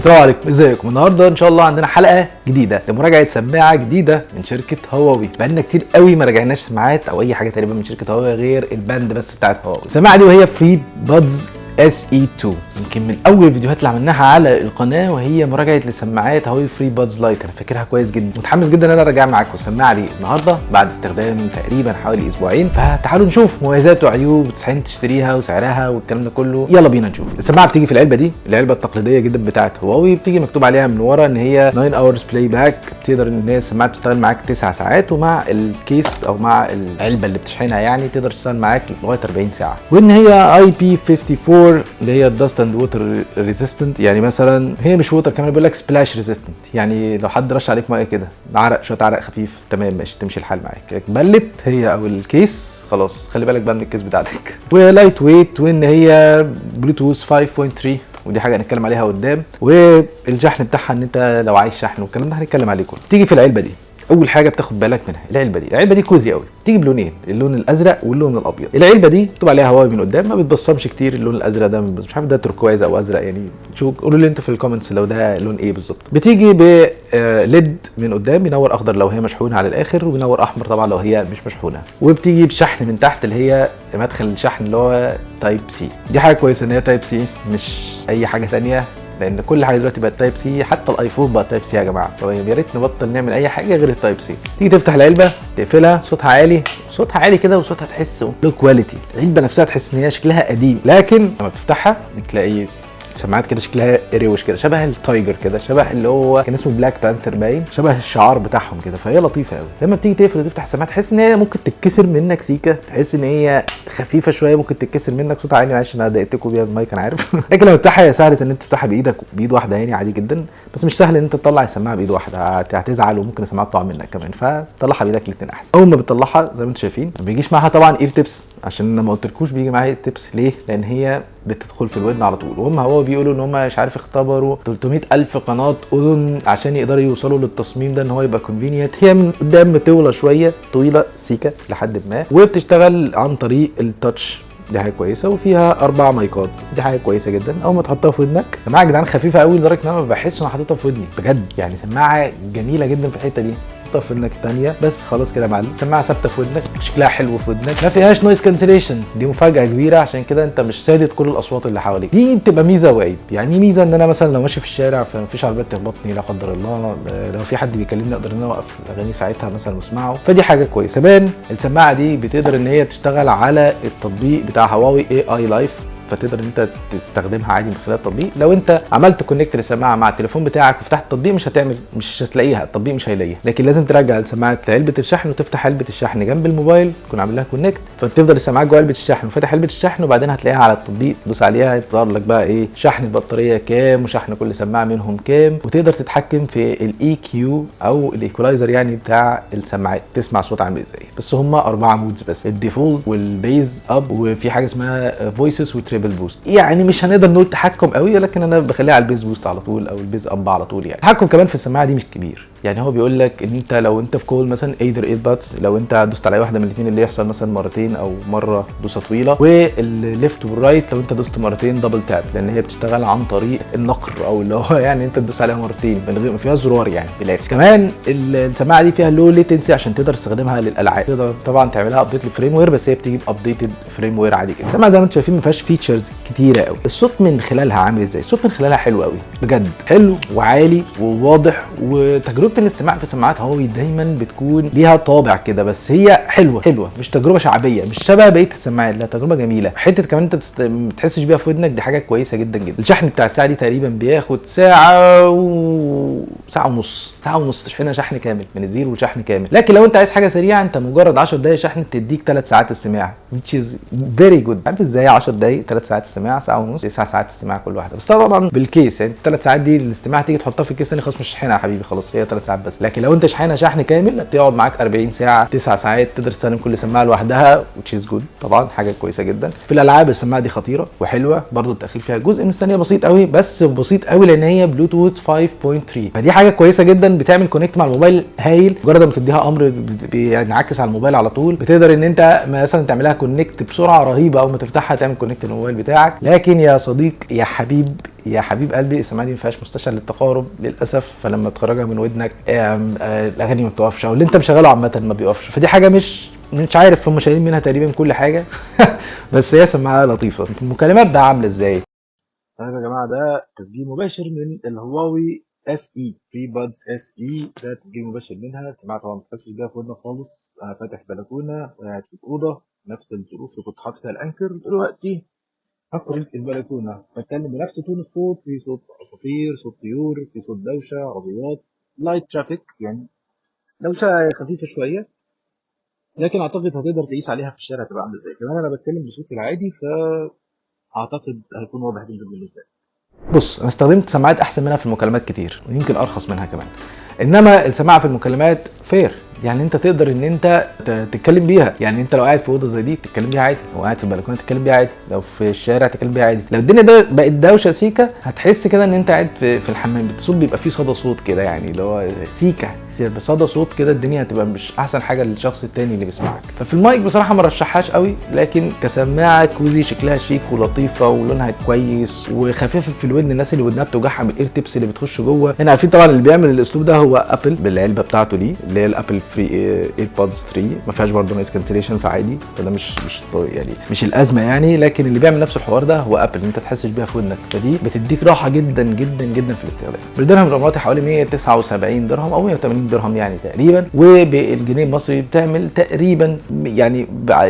السلام عليكم، ازيكم؟ النهارده ان شاء الله عندنا حلقه جديده لمراجعه سماعه جديده من شركه هواوي. بقالنا كتير قوي ما راجعناش سماعات او اي حاجه تقريبا من شركه هواوي غير الباند بس بتاعت هواوي. السماعه دي وهي فري بادز SE2، يمكن من اول الفيديوهات اللي عملناها على القناه وهي مراجعه لسماعات هواوي فري بادز لايت. انا فاكرها كويس جدا، متحمس جدا ان انا ارجع معاكم السماعه دي النهارده بعد استخدام تقريبا حوالي اسبوعين. فتعالوا نشوف مميزات وعيوب، وتستحين تشتريها وسعرها والكلام ده كله. يلا بينا نشوف. السماعه بتيجي في العلبه دي، العلبه التقليديه جدا بتاعت هواوي، بتيجي مكتوب عليها من ورا ان هي 9 hours play back، بتقدر ان هي السماعه تشتغل معاك 9 ساعات، ومع الكيس او مع العلبه اللي بتشحنها يعني تقدر تشتغل معاك لغايه 40 ساعه، وان هي IP54 اللي هي داست اند ووتر ريزيستنت. يعني مثلا هي مش ووتر، كمان بيقول لك سبلاش ريزيستنت، يعني لو حد رش عليك ميه كده عرق، شويه عرق خفيف، تمام ماشي تمشي الحال معاك. بلت هي او الكيس خلاص خلي بالك بقى من الكيس بتاعتك. ولايت ويت، وان هي بلوتوث 5.3 ودي حاجه هنتكلم عليها قدام، والشحن بتاعها ان انت لو عايز شحن والكلام ده هنتكلم عليه كله. تيجي في العلبه دي اول حاجه بتاخد بالك منها العلبه دي كوزي قوي، تيجي بلونين، اللون الازرق واللون الابيض. العلبه دي مكتوب عليها هواوي من قدام، ما بتبصمش كتير. اللون الازرق ده مش عارف ده تركوايز او ازرق، يعني شو قولوا لي انتوا في الكومنتس لو ده لون ايه بالظبط. بتيجي بليد من قدام بينور اخضر لو هي مشحونه على الاخر، وبينور احمر طبعا لو هي مش مشحونه. وبتيجي بشحن من تحت اللي هي مدخل الشحن اللي هو تايب سي. دي حاجه كويسه ان هي تايب سي مش اي حاجه ثانيه، لان كل حاجه دلوقتي بقت تايب سي، حتى الايفون بقى تايب سي يا جماعه. فيا ريت نبطل نعمل اي حاجه غير التايب سي. تيجي تفتح العلبه تقفلها، صوتها عالي كده، وصوتها تحسه له كواليتي. العلبه نفسها تحس ان هي شكلها قديم، لكن لما بتفتحها بتلاقي سماعات كده شكلها روش كده، شبه التايجر كده، شبه اللي هو كان اسمه بلاك بانثر باين، شبه الشعار بتاعهم كده. فهي لطيفه قوي. لما بتيجي تقفل وتفتح السماعه تحس ان هي ممكن تتكسر منك سيكه، تحس ان هي خفيفه شويه ممكن تتكسر منك. صوتها عالي، معلش انا ضايقتكم بيها بالمايك انا عارف. لكن لما تفتحها هي سهله ان انت تفتحها بايدك بايد واحده يعني عادي جدا، بس مش سهل ان انت تطلع السماعه بايد واحده، هتزعل وممكن السماعه تقع منك كمان. فطلعها بايدك الاثنين احسن. اول ما بتطلعها زي ما انتم شايفين ما بيجيش معاها طبعا اير تيبس، عشان انا ما قلتلكوش بيجي معاها اير تيبس ليه؟ لان هي بتدخل في الودن على طول. وهم هو بيقولوا ان هم مش عارف اختبروا 300,000 قناه اذن عشان يقدروا يوصلوا للتصميم ده ان هو يبقى كونفينينت. هي من قدام بتولى شويه، طويله سيكه لحد ما، وبتشتغل عن طريق التاتش، دي حاجه كويسه. وفيها 4 مايكات، دي حاجه كويسه جدا. اول ما تحطها في ودنك سماعه يا جدعان خفيفه قوي لدرجه ان انا ما بحسش ان انا حاططها في ودني بجد، يعني سماعه جميله جدا في الحته دي. في ودنك الثانيه بس خلاص كده يا معلم، سماعه ثابته في ودنك، شكلها حلو في ودنك، ما فيهاش نويز كانسليشن، دي مفاجاه كبيره، عشان كده انت مش سادد كل الاصوات اللي حواليك. دي بتبقى ميزه وعيب. يعني ميزه ان انا مثلا لو ماشي في الشارع فمفيش عربيات تخبطني لا قدر الله، لو في حد بيكلمني اقدر ان انا اوقف الاغاني ساعتها مثلا واسمعه، فدي حاجه كويسه. كمان السماعه دي بتقدر ان هي تشتغل على التطبيق بتاع هواوي AI لايف، فتقدر ان انت تستخدمها عادي من خلال التطبيق. لو انت عملت كونكت للسماعه مع التليفون بتاعك وفتحت التطبيق مش هتلاقيها، التطبيق مش هيلاقيها، لكن لازم ترجع السماعه لعلبه الشحن وتفتح علبه الشحن جنب الموبايل، تكون عامل لها كونكت، فتفضل السماعه جوه علبه الشحن وفاتح علبه الشحن، وبعدين هتلاقيها على التطبيق تدوس عليها يظهر لك بقى ايه شحن البطاريه كام وشحن كل سماعه منهم كام، وتقدر تتحكم في الاي كيو او الايكولايزر يعني بتاع السماعات، تسمع صوت عامل ازاي. بس هم 4 مودز بس، الديفولت والبيز اب، وفي حاجه اسمها فويسز وتريبل بوست. يعني مش هنقدر نقول تحكم قوي، لكن انا بخليها على البيز بوست على طول او البيز اب على طول. يعني التحكم كمان في السماعه دي مش كبير، يعني هو بيقول لك ان انت لو انت في كول مثلا ايدر ايربادز، لو انت دوست على واحده من الاثنين اللي يحصل مثلا مرتين او مره دوسه طويله، والليفت والرايت لو انت دوست مرتين دبل تاب، لان هي بتشتغل عن طريق النقر، او اللي هو يعني انت تدوس عليها مرتين من غير ما فيها زرار يعني بالاخر. كمان السماعه دي فيها لو ليتنسي عشان تقدر تستخدمها للالعاب، تقدر طبعا تعملها ابديت للفريم وير، بس هي بتيجي بابديتد فريم وير عادي كده. السماعه زي ما انتم شايفين ما فيهاش فيتشرز كتيره قوي. الصوت من خلالها عامل ازاي؟ الصوت من خلالها حلو قوي بجد، حلو وعالي وواضح. وتجربه الاستماع في سماعات هواوي دايما بتكون ليها طابع كده، بس هي حلوه، مش تجربه شعبيه، مش شبه بقيه السماعات، لا تجربه جميله. حته كمان انت ما بتحسش بيها في ودنك، دي حاجه كويسه جدا جدا. الشحن بتاع الساعه دي تقريبا بياخد ساعه ونص تشحنها شحن كامل من الزيرو لشحن كامل. لكن لو انت عايز حاجه سريعه، انت مجرد 10 دقائق شحن تديك 3 ساعات استماع، which is very good. عارف ازاي 10 دقائق 3 ساعات استماع، ساعه ونص 9 ساعات استماع كل واحده، بس طبعا بالكيس. يعني 3 ساعات دي الاستماع تيجي تحطها في الكيس تاني خلاص مش شحنها يا حبيبي، خلاص هي 3 ساعات بس. لكن لو انت شحنها شحن كامل هتقعد معاك 40 ساعه، 9 ساعات، تقدر تستخدم كل سماعه لوحدها which is good. طبعا حاجه كويسه جدا. في الالعاب السماعه دي خطيره وحلوه برضو، التاخير فيها جزء من الثانيه بسيط قوي، بس بسيط قوي لان هي بلوتوث 5.3، فدي حاجه كويسه جدا. بتعمل كونكت مع الموبايل هايل، مجرد ما تديها امر بينعكس على الموبايل على طول. بتقدر ان انت مثلا تعملها كونكت بسرعه رهيبه، اول ما تفتحها تعمل كونكت للموبايل بتاعك. لكن يا صديق يا حبيب يا حبيب قلبي السماعه دي ما فيهاش مستشعر للتقارب للاسف، فلما تخرجها من ودنك الاغاني ما بتوقفش، او اللي انت مشغله عامه ما بيوقفش، فدي حاجه مش عارف هم شايلين منها تقريبا كل حاجه. بس هي سماعه لطيفه. المكالمات بقى عامله ازاي؟ طيب يا جماعه، ده تسجيل مباشر من الهواوي اس اي 3 بادز اس اي. ده تسجيل مباشر منها. سماعه طبعا ما بتحسش بيها في ودنك خالص. انا فاتح بلكونه وقاعد في الاوضه، نفس الظروف اللي كنت حاطط فيها الانكر. دلوقتي هخرج البلكونه بتكلم بنفس تون الصوت، في صوت عصافير، صوت طيور، في صوت دوشه عربيات، لايت ترافيك، يعني دوشه خفيفه شويه، لكن اعتقد هتقدر تقيس عليها في الشارع تبقى عامله ازاي. كمان انا بتكلم بصوتي العادي، فاعتقد هيكون واضح جدا بالنسبه لي. بص، انا استخدمت سماعات احسن منها في المكالمات كتير، ويمكن ارخص منها كمان، انما السماعه في المكالمات فير. يعني انت تقدر ان انت تتكلم بيها. يعني انت لو قاعد في اوضه زي دي تتكلم بيها عادي، لو قاعد في البلكونه تتكلم بيها عادي، لو في الشارع تتكلم بيها عادي. لو الدنيا ده بقت دوشه سيكه هتحس كده ان انت قاعد في الحمام. الصوت بيبقى فيه صدى صوت كده، يعني اللي هو سيكه بصدى صوت كده، الدنيا هتبقى مش احسن حاجه للشخص التاني اللي بيسمعك. ففي المايك بصراحه ما رشحهاش قوي، لكن كسماعه كوزي شكلها شيك ولطيفه ولونها كويس وخفيفه في الودن. الناس اللي ودنها بتوجعها من الاير تيبس اللي بتخش جوه هنا عارفين طبعا اللي بيعمل الاسلوب ده هو ابل بالعلبه بتاعته دي اللي هي الابل فري ايربودز 3. ما فيهاش برضه نويز كانسليشن، فعادي، فده مش الازمه يعني. لكن اللي بيعمل نفس الحوار ده هو ابل، انت تحسش بيها في ودنك، فدي بتديك راحه جدا جدا جدا في الاستخدام. بالدرهم الاماراتي حوالي 179 درهم او 180 درهم يعني تقريبا، وبالجنيه المصري بتعمل تقريبا يعني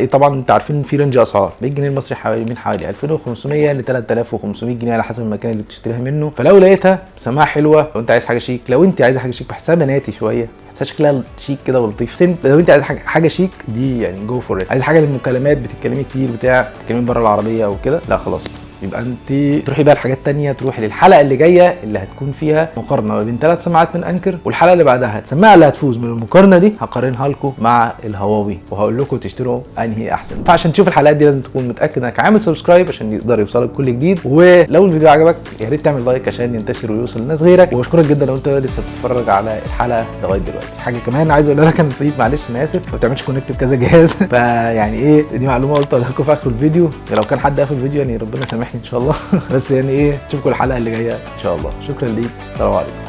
طبعا انت عارفين في رينج اسعار. بالجنيه المصري حوالي 2500 ل 3500 جنيه على حسب المكان اللي بتشتريها منه. فلو لقيتها سماعه حلوه، لو انت عايز حاجه شيك، لو انت عايز حاجه شيك بحسها بناتي شويه، بحسها شكلها شيك كده ولطيف. لو انت عايز حاجه شيك دي يعني جو فور ات. عايز حاجه للمكالمات، بتتكلمي كتير بتتكلمي بره العربيه او كده، لا خلاص يبقى انت تروحي بقى لحاجات تانية. تروحي للحلقه اللي جايه اللي هتكون فيها مقارنه ما بين 3 سماعات من انكر، والحلقه اللي بعدها السماعه اللي هتفوز من المقارنه دي هقارنها لكم مع الهواوي، وهقول لكم تشتروا انهي احسن. فعشان تشوف الحلقات دي لازم تكون متاكد انك عامل سبسكرايب عشان يقدر يوصلك كل جديد. ولو الفيديو عجبك يا ريت تعمل لايك عشان ينتشر ويوصل لناس غيرك. وبشكرك جدا لو انت لسه بتتفرج على الحلقه لغايه دلوقتي. حاجه كمان عايز اقول لك، انا نسيت، معلش انا اسف، ما تعملش كونكت بكذا جهاز. فيعني ايه، دي معلومه قلت لكم في اخر الفيديو، لو كان حد قافل الفيديو يعني ربنا يسامحني ان شاء الله. بس يعني ايه، نشوفكم الحلقه اللي جايه ان شاء الله. شكرا ليك، السلام عليكم.